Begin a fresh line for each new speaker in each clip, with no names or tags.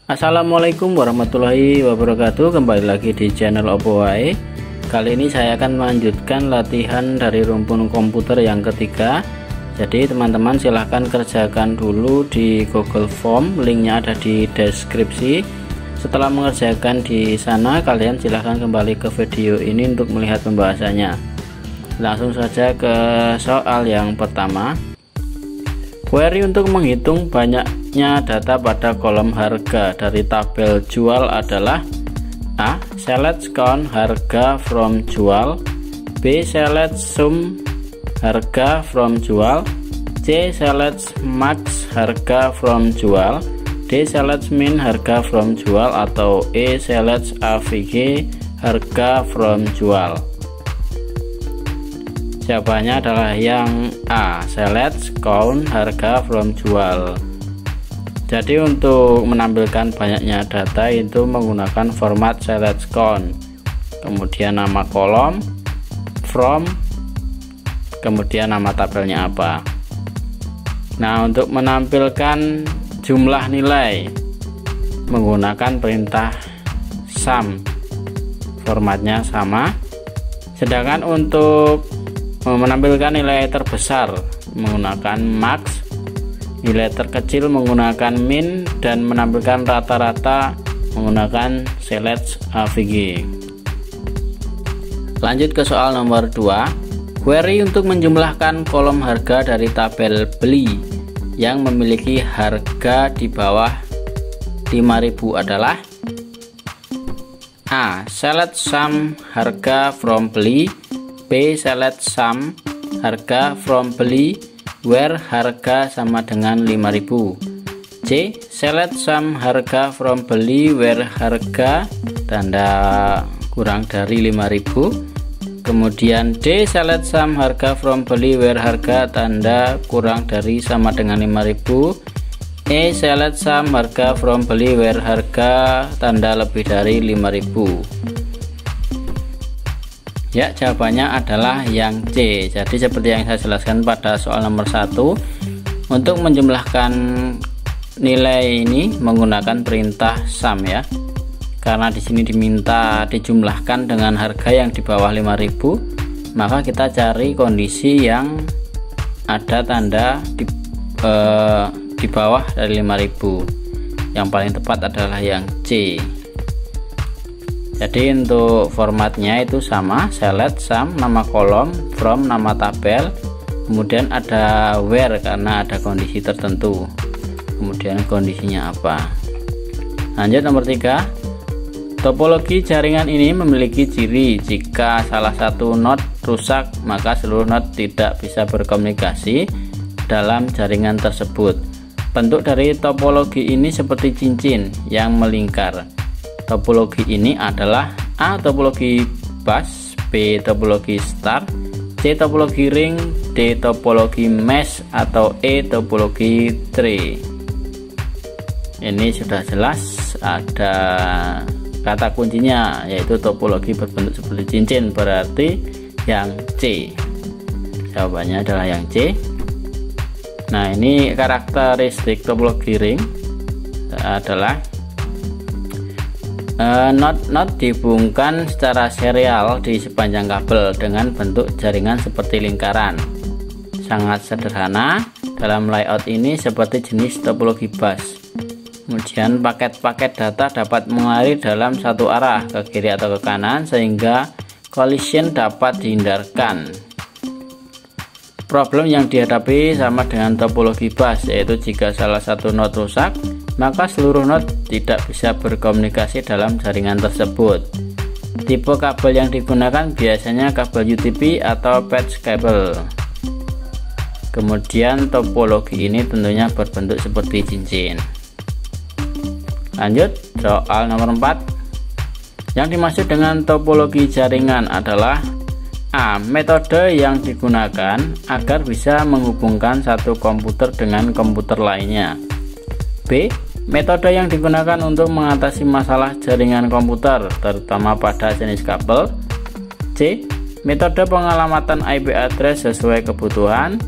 Assalamualaikum warahmatullahi wabarakatuh. Kembali lagi di channel Oppo Wae. Kali ini saya akan melanjutkan latihan dari rumpun komputer yang ketiga. Jadi teman-teman silahkan kerjakan dulu di Google Form, linknya ada di deskripsi. Setelah mengerjakan di sana, kalian silahkan kembali ke video ini untuk melihat pembahasannya. Langsung saja ke soal yang pertama. Query untuk menghitung banyaknya data pada kolom harga dari tabel jual adalah: A. Select count harga from jual, B. Select sum harga from jual, C. Select max harga from jual, D. Select min harga from jual, atau E. Select AVG harga from jual. Jawabannya adalah yang A, select count harga from jual. Jadi untuk menampilkan banyaknya data itu menggunakan format select count, kemudian nama kolom, from, kemudian nama tabelnya apa. Nah, untuk menampilkan jumlah nilai menggunakan perintah sum, formatnya sama. Sedangkan untuk menampilkan nilai terbesar menggunakan max, nilai terkecil menggunakan min, dan menampilkan rata-rata menggunakan select AVG. Lanjut ke soal nomor 2. Query untuk menjumlahkan kolom harga dari tabel beli yang memiliki harga di bawah 5.000 adalah: A. Select sum harga from beli, B. Select sum harga from beli where harga sama dengan 5.000, C. Select sum harga from beli where harga tanda kurang dari 5.000, kemudian D. Select sum harga from beli where harga tanda kurang dari sama dengan 5.000, E. Select sum harga from beli where harga tanda lebih dari 5.000. Ya, jawabannya adalah yang C. Jadi seperti yang saya jelaskan pada soal nomor 1, untuk menjumlahkan nilai ini menggunakan perintah sum ya. Karena di sini diminta dijumlahkan dengan harga yang di bawah 5.000, maka kita cari kondisi yang ada tanda di bawah dari 5.000. Yang paling tepat adalah yang C. Jadi untuk formatnya itu sama, select sum nama kolom, from nama tabel, kemudian ada where karena ada kondisi tertentu, kemudian kondisinya apa. Lanjut nomor 3. Topologi jaringan ini memiliki ciri jika salah satu node rusak maka seluruh node tidak bisa berkomunikasi dalam jaringan tersebut. Bentuk dari topologi ini seperti cincin yang melingkar. Topologi ini adalah: A. Topologi bus, B. Topologi star, C. Topologi ring, D. Topologi mesh, atau E. Topologi tree. Ini sudah jelas, ada kata kuncinya yaitu topologi berbentuk seperti cincin, berarti yang C. Jawabannya adalah yang C. Nah, ini karakteristik topologi ring adalah node dihubungkan secara serial di sepanjang kabel dengan bentuk jaringan seperti lingkaran. Sangat sederhana dalam layout ini seperti jenis topologi bus. Kemudian paket-paket data dapat mengalir dalam satu arah ke kiri atau ke kanan sehingga collision dapat dihindarkan. Problem yang dihadapi sama dengan topologi bus, yaitu jika salah satu node rusak maka seluruh node tidak bisa berkomunikasi dalam jaringan tersebut. Tipe kabel yang digunakan biasanya kabel UTP atau patch kabel. Kemudian topologi ini tentunya berbentuk seperti cincin. Lanjut soal nomor 4. Yang dimaksud dengan topologi jaringan adalah: A. Metode yang digunakan agar bisa menghubungkan satu komputer dengan komputer lainnya, B. Metode yang digunakan untuk mengatasi masalah jaringan komputer terutama pada jenis kabel, C. Metode pengalamatan IP address sesuai kebutuhan,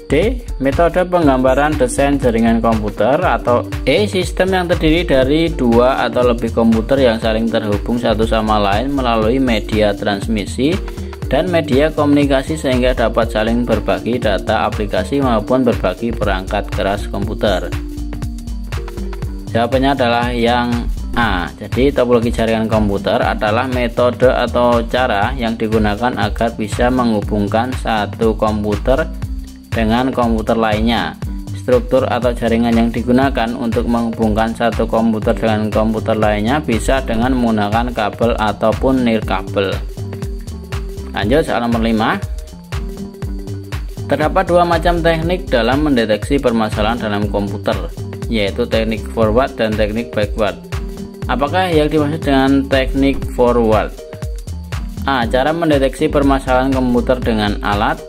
D. Metode penggambaran desain jaringan komputer. Atau E. Sistem yang terdiri dari dua atau lebih komputer yang saling terhubung satu sama lain melalui media transmisi dan media komunikasi sehingga dapat saling berbagi data aplikasi maupun berbagi perangkat keras komputer. Jawabannya adalah yang A. Jadi topologi jaringan komputer adalah metode atau cara yang digunakan agar bisa menghubungkan satu komputer dengan komputer lainnya. Struktur atau jaringan yang digunakan untuk menghubungkan satu komputer dengan komputer lainnya bisa dengan menggunakan kabel ataupun nirkabel. Lanjut soal nomor 5. Terdapat dua macam teknik dalam mendeteksi permasalahan dalam komputer, yaitu teknik forward dan teknik backward. Apakah yang dimaksud dengan teknik forward? A. Cara mendeteksi permasalahan komputer dengan alat.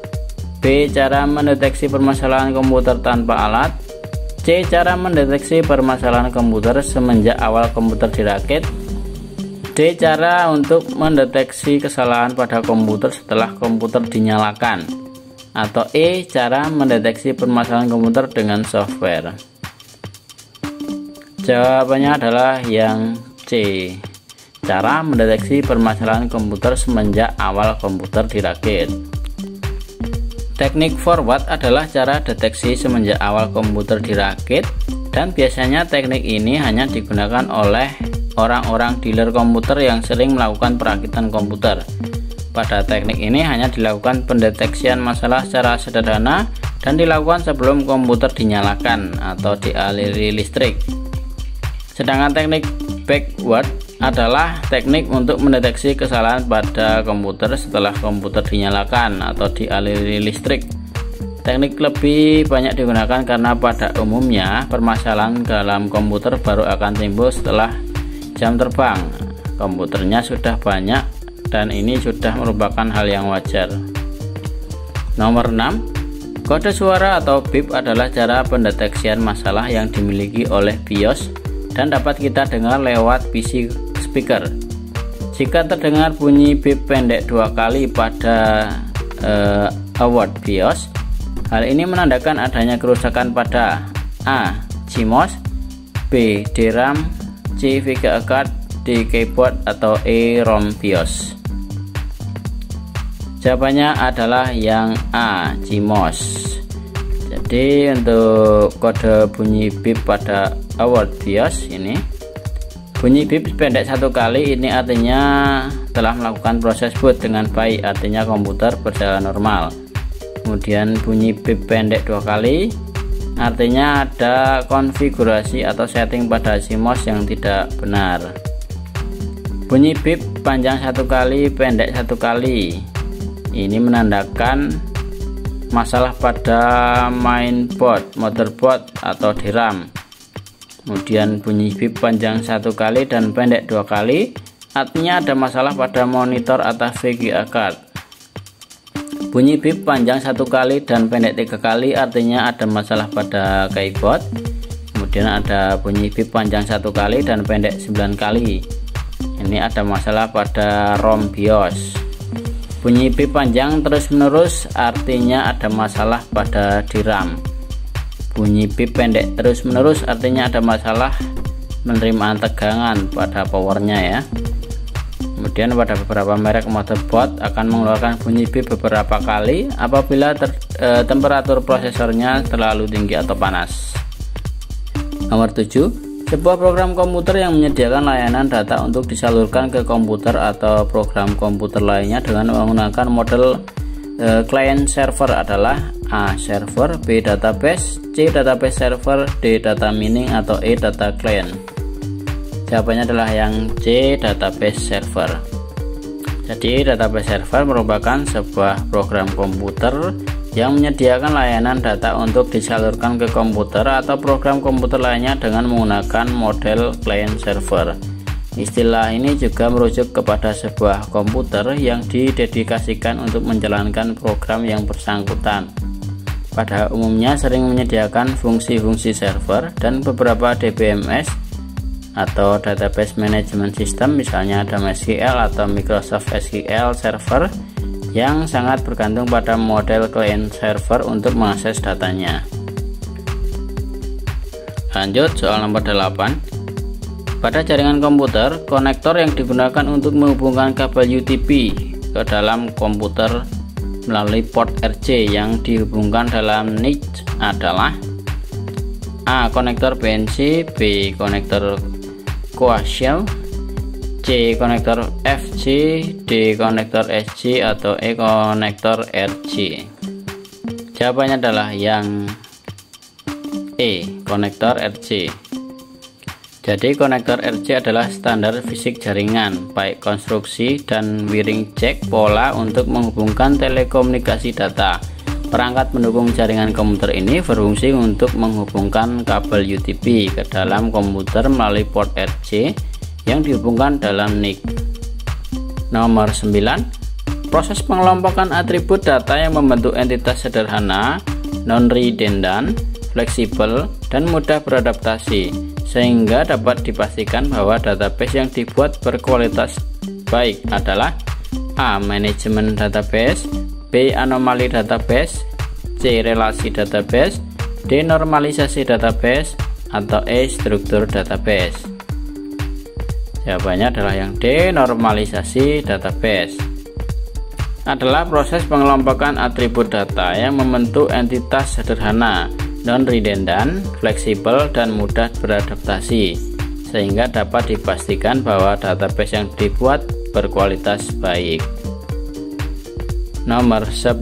B. Cara mendeteksi permasalahan komputer tanpa alat. C. Cara mendeteksi permasalahan komputer semenjak awal komputer dirakit. D. Cara untuk mendeteksi kesalahan pada komputer setelah komputer dinyalakan. Atau E. Cara mendeteksi permasalahan komputer dengan software. Jawabannya adalah yang C. Cara mendeteksi permasalahan komputer semenjak awal komputer dirakit. Teknik forward adalah cara deteksi semenjak awal komputer dirakit, dan biasanya teknik ini hanya digunakan oleh orang-orang dealer komputer yang sering melakukan perakitan komputer. Pada teknik ini hanya dilakukan pendeteksian masalah secara sederhana dan dilakukan sebelum komputer dinyalakan atau dialiri listrik. Sedangkan teknik backward adalah teknik untuk mendeteksi kesalahan pada komputer setelah komputer dinyalakan atau dialiri listrik. Teknik lebih banyak digunakan karena pada umumnya permasalahan dalam komputer baru akan timbul setelah jam terbang. Komputernya sudah banyak dan ini sudah merupakan hal yang wajar. Nomor 6. Kode suara atau bip adalah cara pendeteksian masalah yang dimiliki oleh BIOS dan dapat kita dengar lewat PC speaker. Jika terdengar bunyi bip pendek dua kali pada award BIOS, hal ini menandakan adanya kerusakan pada A. CMOS, B. DRAM, C. Video card, D. keyboard, atau E. ROM BIOS. Jawabannya adalah yang A. CMOS. Jadi untuk kode bunyi bip pada award BIOS ini, bunyi bip pendek satu kali ini artinya telah melakukan proses boot dengan baik, artinya komputer berjalan normal. Kemudian bunyi bip pendek dua kali artinya ada konfigurasi atau setting pada CMOS yang tidak benar. Bunyi bip panjang satu kali, pendek satu kali, ini menandakan masalah pada mainboard, motherboard, atau DRAM. Kemudian bunyi bip panjang satu kali dan pendek dua kali artinya ada masalah pada monitor atau VGA card. Bunyi bip panjang satu kali dan pendek tiga kali artinya ada masalah pada keyboard. Kemudian ada bunyi bip panjang satu kali dan pendek 9 kali, ini ada masalah pada ROM BIOS. Bunyi bip panjang terus menerus artinya ada masalah pada DRAM. Bunyi bip pendek terus menerus artinya ada masalah penerimaan tegangan pada powernya ya. Kemudian pada beberapa merek motherboard akan mengeluarkan bunyi bip beberapa kali apabila temperatur prosesornya terlalu tinggi atau panas. Nomor 7. Sebuah program komputer yang menyediakan layanan data untuk disalurkan ke komputer atau program komputer lainnya dengan menggunakan model client server adalah A. server, B. database, C. database server, D. data mining, atau E. data client. Jawabannya adalah yang C. database server. Jadi database server merupakan sebuah program komputer yang menyediakan layanan data untuk disalurkan ke komputer atau program komputer lainnya dengan menggunakan model client server. Istilah ini juga merujuk kepada sebuah komputer yang didedikasikan untuk menjalankan program yang bersangkutan. Pada umumnya sering menyediakan fungsi-fungsi server dan beberapa DBMS atau Database Management System, misalnya ada MySQL atau Microsoft SQL Server, yang sangat bergantung pada model client server untuk mengakses datanya. Lanjut soal nomor 8. Pada jaringan komputer, konektor yang digunakan untuk menghubungkan kabel UTP ke dalam komputer melalui port RC yang dihubungkan dalam NIC adalah A. Konektor BNC, B. Konektor coaxial, C. Konektor FC, D. Konektor SC, atau E. Konektor RC. Jawabannya adalah yang E. Konektor RC. Jadi konektor RC adalah standar fisik jaringan, baik konstruksi dan wiring jack pola untuk menghubungkan telekomunikasi data. Perangkat pendukung jaringan komputer ini berfungsi untuk menghubungkan kabel UTP ke dalam komputer melalui port RC yang dihubungkan dalam NIC. Nomor 9. Proses pengelompokan atribut data yang membentuk entitas sederhana, non-redundant, fleksibel, dan mudah beradaptasi, sehingga dapat dipastikan bahwa database yang dibuat berkualitas baik adalah A. Manajemen database, B. Anomali database, C. Relasi database, D. Normalisasi database, atau E. Struktur database. Jawabannya adalah yang D. Normalisasi database. Adalah proses pengelompokan atribut data yang membentuk entitas sederhana, non-redundant, fleksibel, dan mudah beradaptasi, sehingga dapat dipastikan bahwa database yang dibuat berkualitas baik. Nomor 10.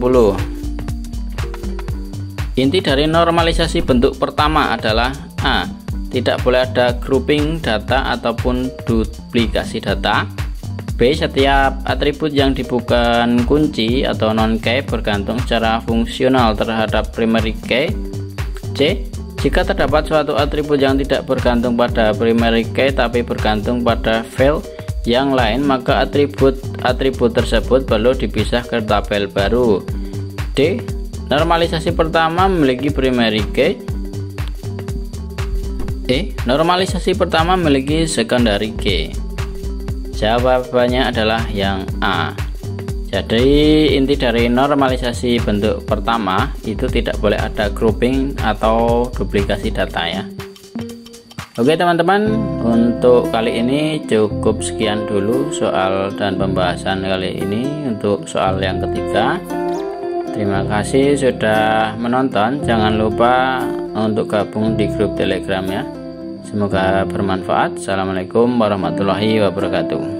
Inti dari normalisasi bentuk pertama adalah A. Tidak boleh ada grouping data ataupun duplikasi data. B. Setiap atribut yang bukan kunci atau non-key bergantung secara fungsional terhadap primary key. C. Jika terdapat suatu atribut yang tidak bergantung pada primary key tapi bergantung pada file yang lain, maka atribut tersebut perlu dipisah ke tabel baru. D. Normalisasi pertama memiliki primary key. E. Normalisasi pertama memiliki secondary key. Jawabannya adalah yang A. Jadi inti dari normalisasi bentuk pertama itu tidak boleh ada grouping atau duplikasi data ya. Oke teman-teman, untuk kali ini cukup sekian dulu soal dan pembahasan kali ini untuk soal yang ketiga. Terima kasih sudah menonton. Jangan lupa untuk gabung di grup Telegram ya. Semoga bermanfaat. Assalamualaikum warahmatullahi wabarakatuh.